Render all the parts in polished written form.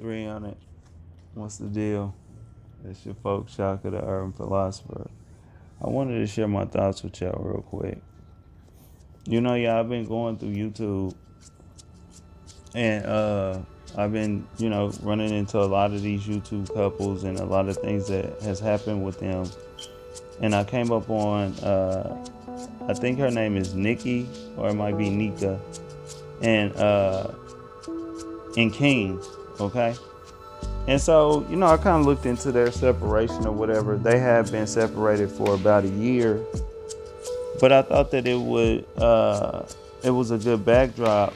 300. What's the deal? It's your folk, Shaka the Urban Philosopher. I wanted to share my thoughts with y'all real quick. Y'all, I've been going through YouTube and I've been, running into a lot of these YouTube couples and a lot of things that has happened with them. And I came up on, I think her name is Nikki, or it might be Nika, and King, okay? And so, I kind of looked into their separation or whatever. They have been separated for about a year, but I thought that it was a good backdrop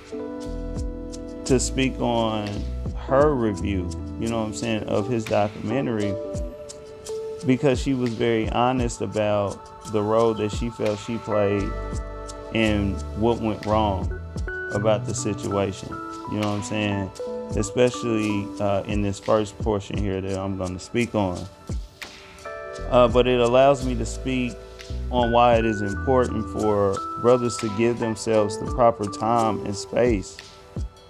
to speak on her review, of his documentary, because she was very honest about the role that she felt she played and what went wrong about the situation. You know what I'm saying? Especially in this first portion here that I'm going to speak on. But it allows me to speak on why it is important for brothers to give themselves the proper time and space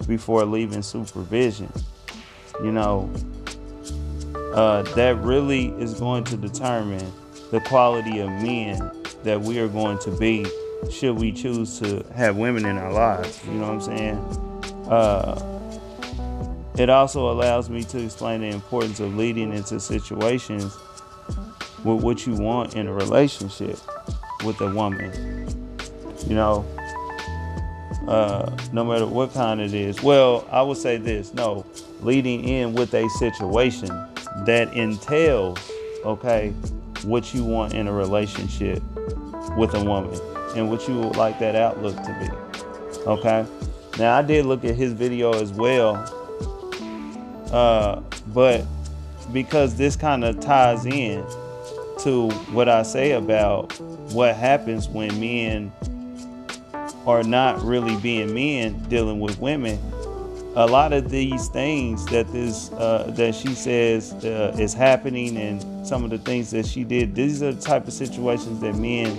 before leaving supervision. That really is going to determine the quality of men that we are going to be should we choose to have women in our lives. You know what I'm saying? It also allows me to explain the importance of leading into situations with what you want in a relationship with a woman. No matter what kind it is. Well, I would say this. No, leading in with a situation that entails, okay, what you want in a relationship with a woman and what you would like that outlook to be. Okay. Now, I did look at his video as well. But because this kind of ties in to what I say about what happens when men are not really being men dealing with women, a lot of these things that she says is happening and some of the things that she did, these are the type of situations that men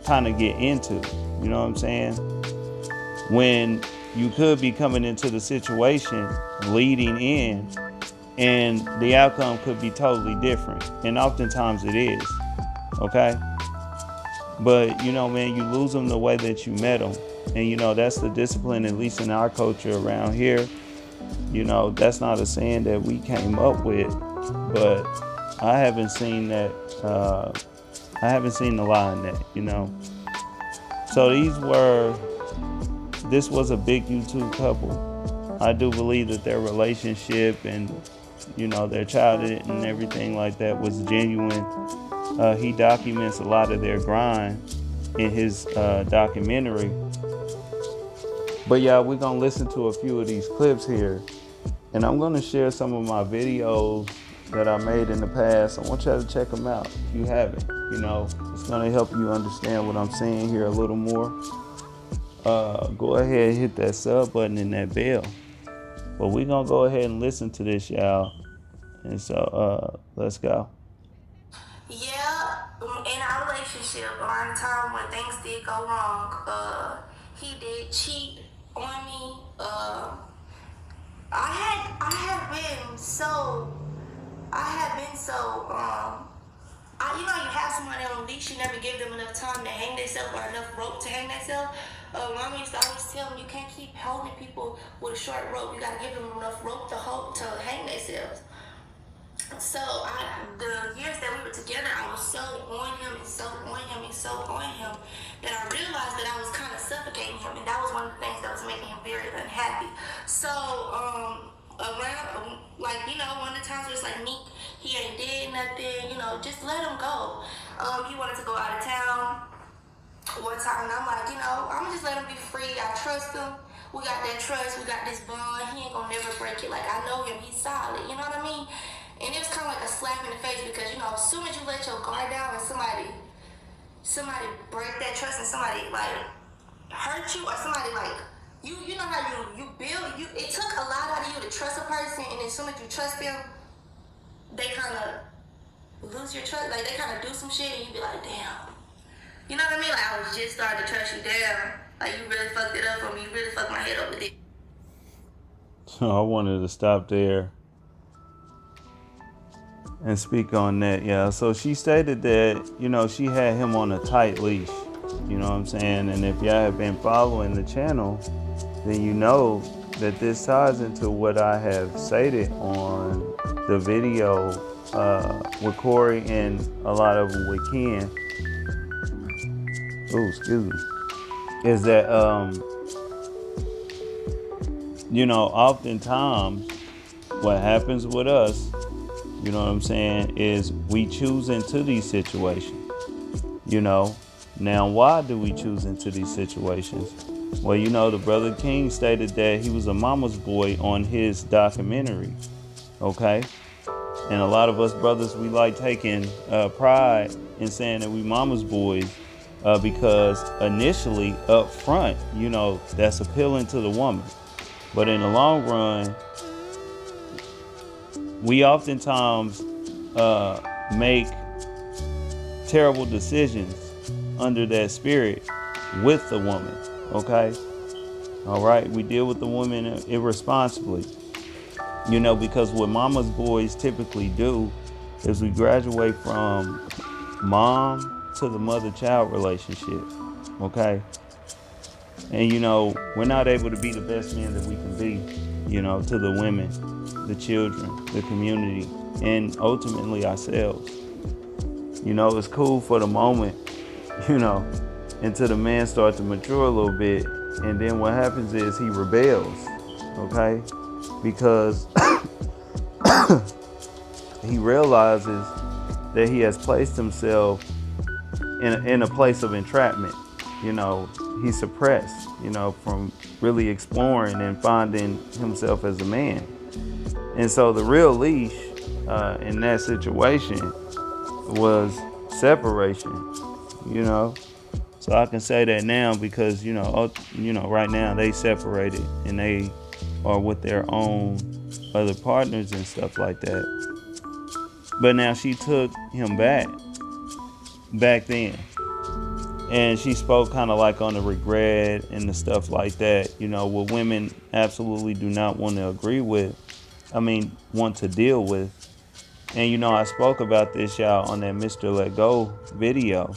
kind of get into. You know what I'm saying? When you could be coming into the situation leading in, and the outcome could be totally different. And oftentimes it is. Okay? But, man, you lose them the way that you met them. And, that's the discipline, at least in our culture around here. That's not a saying that we came up with. But I haven't seen that. I haven't seen the lie in that, So this was a big YouTube couple. I do believe that their relationship and, their childhood and everything like that was genuine. He documents a lot of their grind in his documentary. But yeah, we're going to listen to a few of these clips here. And I'm going to share some of my videos that I made in the past. I want y'all to check them out if you haven't. It's going to help you understand what I'm saying here a little more. Go ahead and hit that sub button and that bell. But we're going to go ahead and listen to this, y'all. And so, let's go. Yeah, in our relationship, around the time when things did go wrong, he did cheat on me. I have been so, you have somebody on a leash, you never give them enough time to hang themselves or enough rope to hang themselves. Mama used to always tell me, you can't keep holding people with a short rope. You gotta give them enough rope to hang themselves. So the years that we were together, I was so on him and so on him and so on him that I realized that I was kind of suffocating him, and that was one of the things that was making him very unhappy. So around one of the times where it's like Nique, he ain't did nothing, just let him go. He wanted to go out of town one time, and I'm like, I'm gonna just let him be free. I trust him. We got that trust. We got this bond. He ain't gonna never break it. Like, I know him. He's solid. You know what I mean? And it was kind of like a slap in the face because, as soon as you let your guard down and somebody break that trust and somebody, hurt you or somebody, you know how you build, it took a lot out of you to trust a person, and as soon as you trust them, they kind of lose your trust. Like, they kind of do some shit and you be like, damn. You know what I mean? Like, I was just starting to trust you down. Like, you really fucked it up for me. You really fucked my head up with it. So I wanted to stop there and speak on that. Yeah. So she stated that, she had him on a tight leash. You know what I'm saying? And if y'all have been following the channel, then you know that this ties into what I have stated on the video with Corey and a lot of them with Ken. Oh, excuse me. Is that oftentimes what happens with us, you know what I'm saying, is we choose into these situations. Now why do we choose into these situations? Well, the brother King stated that he was a mama's boy on his documentary. Okay. And a lot of us brothers, we like taking pride in saying that we mama's boys because initially up front, that's appealing to the woman. But in the long run, we oftentimes make terrible decisions under that spirit with the woman. Okay. All right. We deal with the woman irresponsibly, because what mama's boys typically do is we graduate from mom to the mother-child relationship. Okay. And, we're not able to be the best men that we can be, to the women, the children, the community, and ultimately ourselves. It's cool for the moment, until the man starts to mature a little bit. And then what happens is he rebels, okay? Because he realizes that he has placed himself in a place of entrapment. He's suppressed, from really exploring and finding himself as a man. And so the real leash in that situation was separation, So I can say that now because, right now they separated and they are with their own other partners and stuff like that. But now she took him back then. And she spoke kind of like on the regret and the stuff like that, what women absolutely do not want to agree with. Want to deal with. And, I spoke about this, y'all, on that Mr. Let Go video.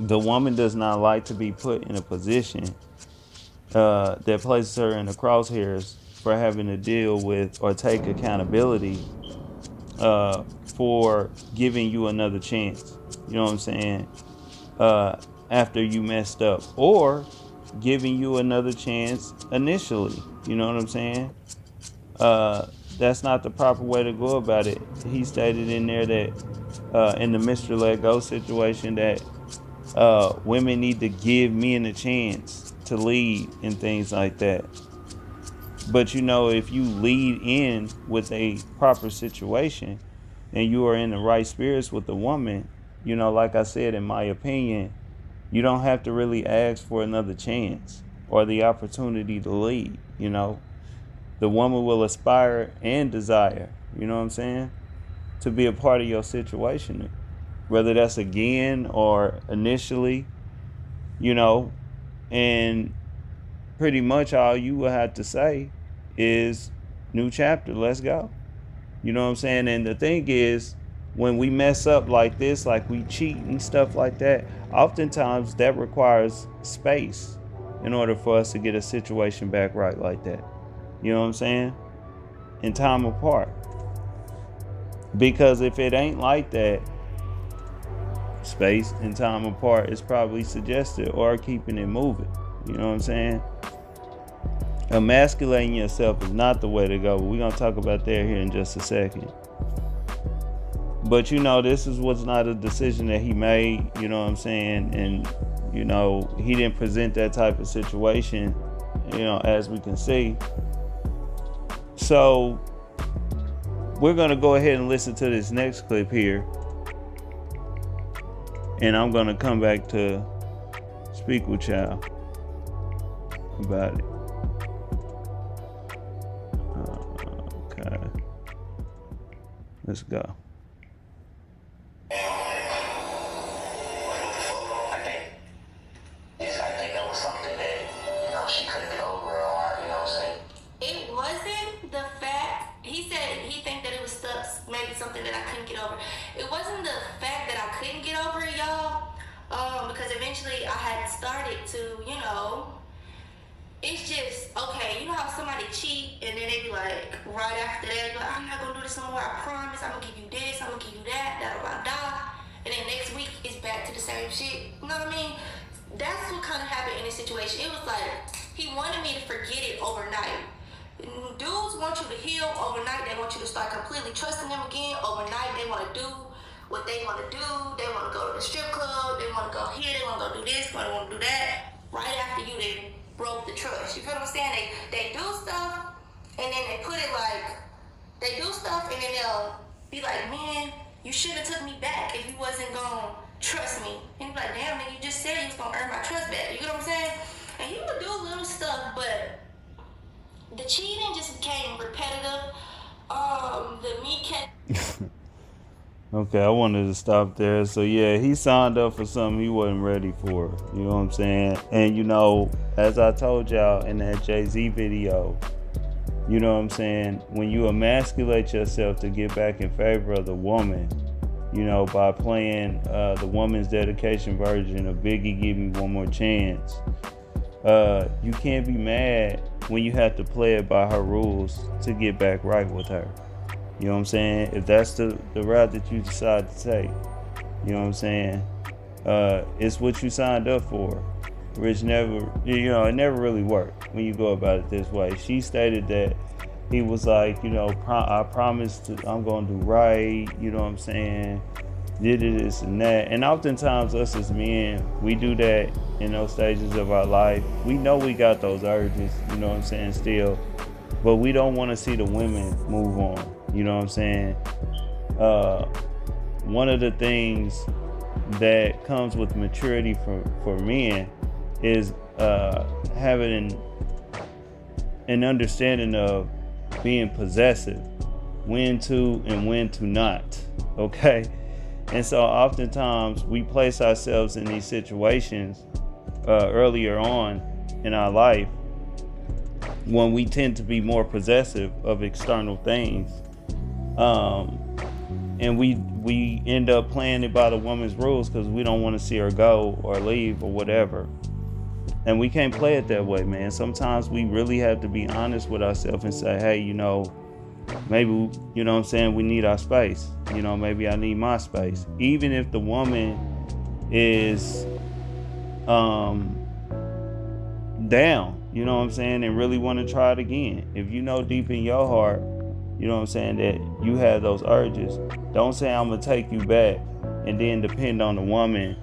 The woman does not like to be put in a position that places her in the crosshairs for having to deal with or take accountability for giving you another chance. You know what I'm saying? After you messed up, or giving you another chance initially. You know what I'm saying? That's not the proper way to go about it. He stated in there that in the Mr. Let Go situation that women need to give men a chance to lead and things like that. But if you lead in with a proper situation and you are in the right spirits with the woman, like I said, in my opinion, you don't have to really ask for another chance or the opportunity to lead. The woman will aspire and desire, you know what I'm saying, to be a part of your situation, whether that's again or initially, and pretty much all you will have to say is new chapter, let's go. You know what I'm saying? And the thing is, when we mess up like this, like we cheat and stuff like that, oftentimes that requires space in order for us to get a situation back right like that. You know what I'm saying? In time apart. Because if it ain't like that, space and time apart is probably suggested or keeping it moving. You know what I'm saying? Emasculating yourself is not the way to go. We're going to talk about that here in just a second. But this was not a decision that he made, you know what I'm saying? And, he didn't present that type of situation, as we can see. So we're going to go ahead and listen to this next clip here. And I'm going to come back to speak with y'all about it. Okay. Let's go. I think that was something that, she couldn't get over, or, you know what I'm saying? It was it wasn't the fact that I couldn't get over it, y'all. Because eventually I had started to, it's just, okay, you know how somebody cheat and then they be like, right after that, like, I'm not gonna do this no more, I promise, I'm gonna give you this, I'm gonna give you that, da da da. And then next week, it's back to the same shit. You know what I mean? That's what kind of happened in this situation. It was like, he wanted me to forget it overnight. Dudes want you to heal overnight. They want you to start completely trusting them again overnight. They want to do what they want to do. They want to go to the strip club. They want to go here. They want to go do this. They want to do that. Right after you, they broke the trust. You feel what I'm saying? They do stuff, and then they put it like, they do stuff, and then they'll be like, man, you should have took me back if you wasn't going to trust me. And you be like, damn, nigga, you just said you was going to earn my trust back. You get what I'm saying? And he would do little stuff, but the cheating just became repetitive. The meat kept... Okay, I wanted to stop there. So yeah, he signed up for something he wasn't ready for. You know what I'm saying? And as I told y'all in that Jay-Z video, you know what I'm saying? When you emasculate yourself to get back in favor of the woman, by playing the Woman's Dedication version of Biggie Give Me One More Chance, you can't be mad when you have to play it by her rules to get back right with her. You know what I'm saying? If that's the route that you decide to take, you know what I'm saying? It's what you signed up for. Which never, it never really worked when you go about it this way. She stated that he was like, I promised I'm going to do right, you know what I'm saying? Did this and that. And oftentimes us as men, we do that in those stages of our life. We know we got those urges, you know what I'm saying, still. But we don't want to see the women move on, you know what I'm saying? One of the things that comes with maturity for men is having an understanding of being possessive, when to and when to not, okay? And so oftentimes we place ourselves in these situations earlier on in our life when we tend to be more possessive of external things. And we end up playing it by the woman's rules because we don't want to see her go or leave or whatever. And we can't play it that way, man. Sometimes we really have to be honest with ourselves and say, hey, maybe, you know what I'm saying, we need our space. Maybe I need my space. Even if the woman is down, you know what I'm saying, and really want to try it again. If you know deep in your heart, you know what I'm saying, that you have those urges, don't say I'm going to take you back and then depend on the woman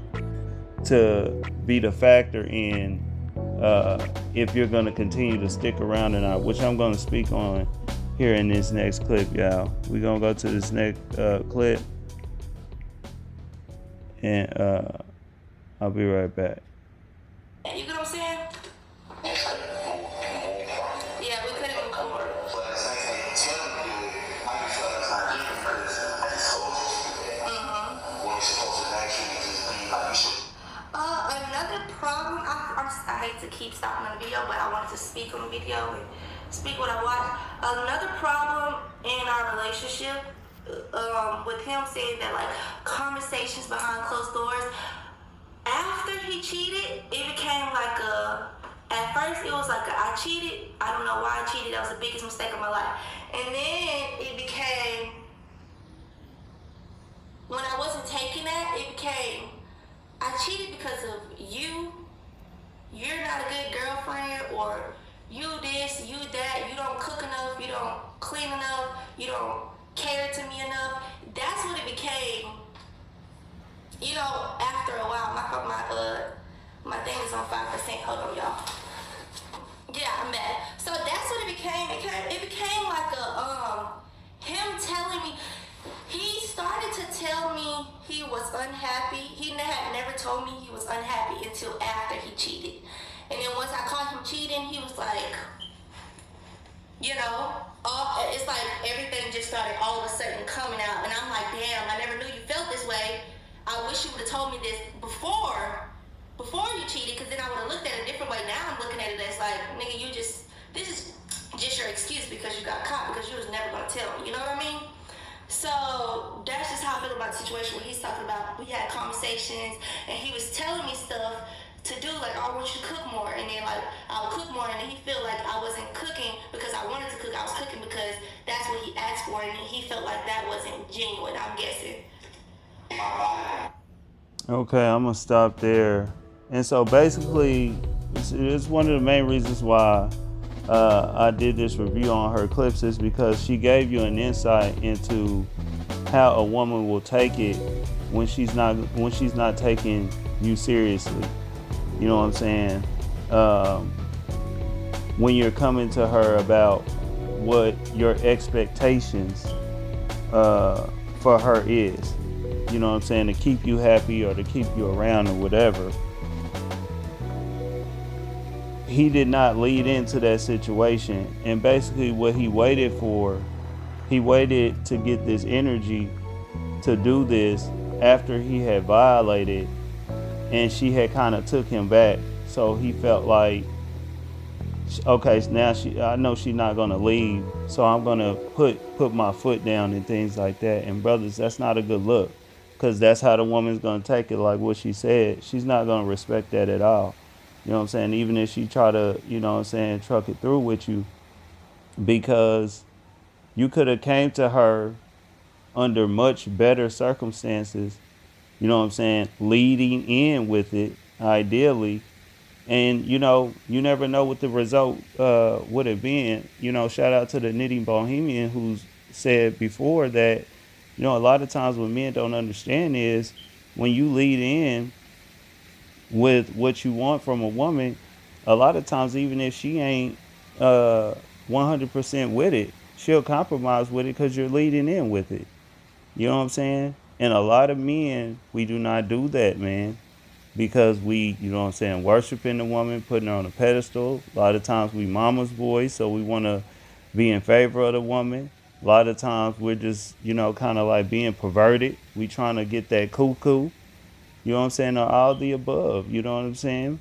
to be the factor in if you're going to continue to stick around or not, which I'm going to speak on here in this next clip, y'all. We're going to go to this next clip, and I'll be right back. You get what I'm saying? Yeah, we couldn't move forward. Another problem, I hate to keep stopping on the video, but I wanted to speak on the video and speak what I watched. Another problem in our relationship, with him saying that, like, conversations behind closed doors, after he cheated, it became like at first it was like I cheated, I don't know why I cheated, that was the biggest mistake of my life. And then it became, when I wasn't taking that, it became, I cheated because of you. You're not a good girlfriend, or you this, you that, you don't cook enough, you don't clean enough, you don't cater to me enough. That's what it became. After a while, my thing is on 5%. Hold on, y'all. Yeah, I'm back. So that's what it became. It became like him telling me. He started to tell me he was unhappy. He had never told me he was unhappy until after he cheated. And then once I caught him cheating, he was like, it's like everything just started all of a sudden coming out. And I'm like, damn, I never knew you felt this way. I wish you would have told me this before you cheated, because then I would have looked at it a different way. Now I'm looking at it as like, nigga, this is just your excuse because you got caught, because you was never going to tell me. You know what I mean? So that's just how I feel about the situation where he's talking about we had conversations and he was telling me stuff to do, like, oh, I want you to cook more, and then like I would cook more, and then he felt like I wasn't cooking because I wanted to cook. I was cooking because that's what he asked for, and he felt like that wasn't genuine, I'm guessing. Okay, I'm gonna stop there. And so basically, it's one of the main reasons why I did this review on her clips is because she gave you an insight into how a woman will take it when she's not taking you seriously. You know what I'm saying? Um, when you're coming to her about what your expectations uh, for her is. You know what I'm saying? To keep you happy or to keep you around or whatever. He did not lead into that situation. And basically, what he waited for, he waited to get this energy to do this after he had violated and she had kind of took him back. So he felt like, okay, now I know she's not gonna leave, so I'm gonna put my foot down and things like that. And brothers, that's not a good look, because that's how the woman's gonna take it. Like what she said, she's not gonna respect that at all. You know what I'm saying? Even if she try to, you know what I'm saying, truck it through with you, because you could have came to her under much better circumstances. You know what I'm saying? Leading in with it, ideally, and you never know what the result would have been. Shout out to the knitting bohemian who's said before that a lot of times what men don't understand is when you lead in with what you want from a woman, a lot of times even if she ain't uh 100% with it, she'll compromise with it because you're leading in with it. You know what I'm saying? And a lot of men, we do not do that, man, because we, you know what I'm saying, worshiping the woman, putting her on a pedestal. A lot of times we mama's boys, so we want to be in favor of the woman. A lot of times we're just, kind of like being perverted. We trying to get that cuckoo, you know what I'm saying, or all the above, you know what I'm saying?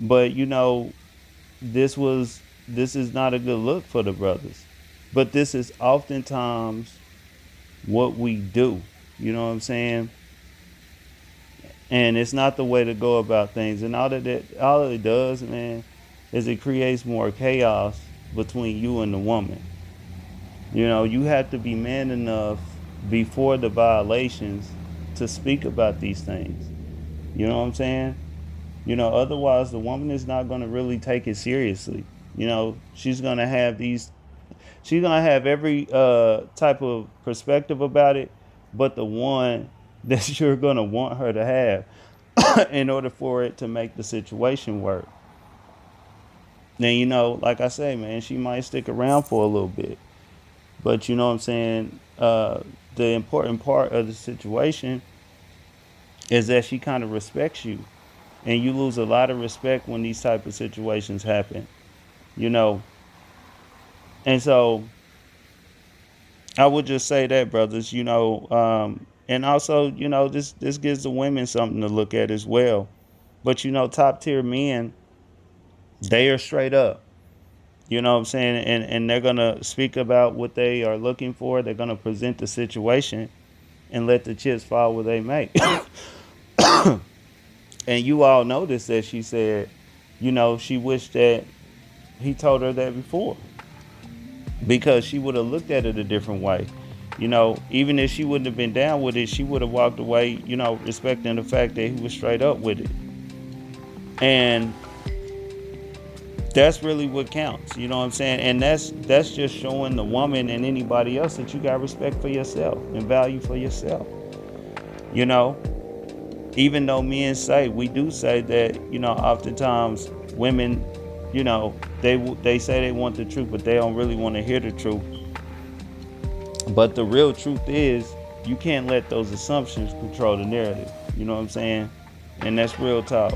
But, this is not a good look for the brothers. But this is oftentimes what we do, you know what I'm saying? And it's not the way to go about things. And all it does, man, is it creates more chaos between you and the woman. You have to be man enough before the violations to speak about these things. You know what I'm saying? Otherwise the woman is not going to really take it seriously. She's going to have every type of perspective about it, but the one that you're going to want her to have in order for it to make the situation work. Now, like I say, man, she might stick around for a little bit, but you know what I'm saying? The important part of the situation is that she kind of respects you, and you lose a lot of respect when these type of situations happen, you know. And so I would just say that, brothers, and also, this gives the women something to look at as well. But top tier men, they are straight up. You know what I'm saying? And they're gonna speak about what they are looking for. They're gonna present the situation and let the chips fall where they may. And you all noticed that she said, she wished that he told her that before, because she would have looked at it a different way. Even if she wouldn't have been down with it, she would have walked away, respecting the fact that he was straight up with it. And that's really what counts, you know what I'm saying? And that's just showing the woman and anybody else that you got respect for yourself and value for yourself. You know, even though men say, we do say that, oftentimes women, they say they want the truth, but they don't really want to hear the truth. But the real truth is, you can't let those assumptions control the narrative. You know what I'm saying? And that's real talk.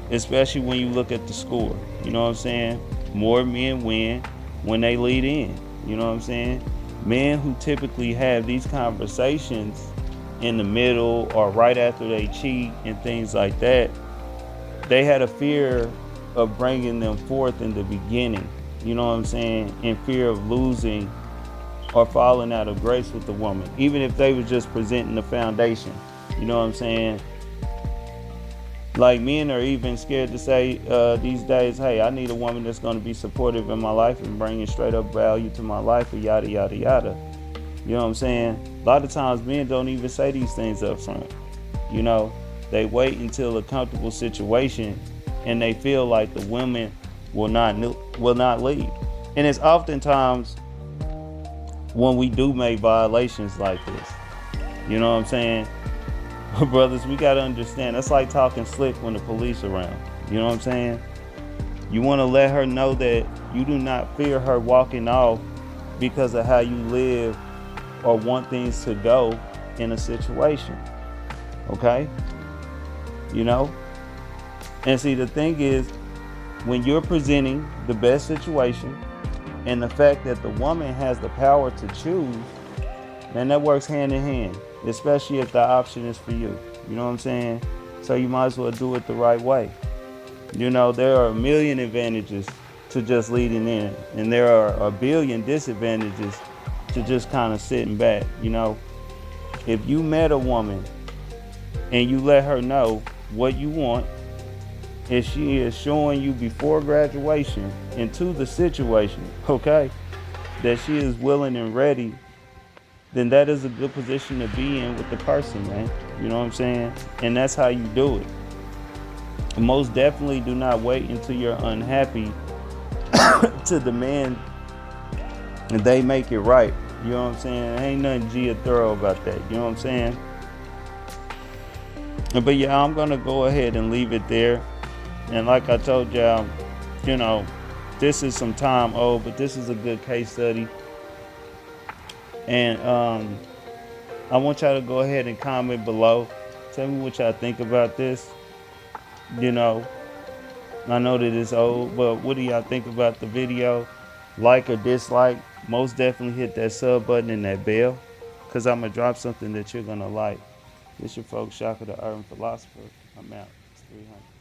Especially when you look at the score. You know what I'm saying? More men win when they lead in. You know what I'm saying? Men who typically have these conversations in the middle or right after they cheat and things like that, they had a fear of bringing them forth in the beginning. You know what I'm saying? In fear of losing or falling out of grace with the woman, even if they was just presenting the foundation. You know what I'm saying? Like, men are even scared to say these days, hey, I need a woman that's going to be supportive in my life and bringing straight up value to my life, or yada, yada, yada. You know what I'm saying? A lot of times men don't even say these things up front. You know, they wait until a comfortable situation and they feel like the women will not leave. And it's oftentimes when we do make violations like this. You know what I'm saying? Brothers, we gotta understand. That's like talking slick when the police are around. You know what I'm saying? You want to let her know that you do not fear her walking off because of how you live or want things to go in a situation. Okay? You know? And see, the thing is, when you're presenting the best situation and the fact that the woman has the power to choose, man, that works hand in hand, especially if the option is for you. You know what I'm saying? So you might as well do it the right way. You know, there are a million advantages to just leading in, and there are a billion disadvantages to just kind of sitting back. You know, if you met a woman and you let her know what you want, if she is showing you before graduation into the situation, okay, that she is willing and ready, then that is a good position to be in with the person, man. You know what I'm saying? And that's how you do it. Most definitely do not wait until you're unhappy to demand and they make it right. You know what I'm saying? Ain't nothing G or thorough about that. You know what I'm saying? But yeah, I'm gonna go ahead and leave it there. And like I told y'all, you know, this is some time old, but this is a good case study. And I want y'all to go ahead and comment below. Tell me what y'all think about this. You know, I know that it's old, but what do y'all think about the video? Like or dislike? Most definitely hit that sub button and that bell, because I'm going to drop something that you're going to like. This your folks, Shaka the Urban Philosopher. I'm out. It's 300.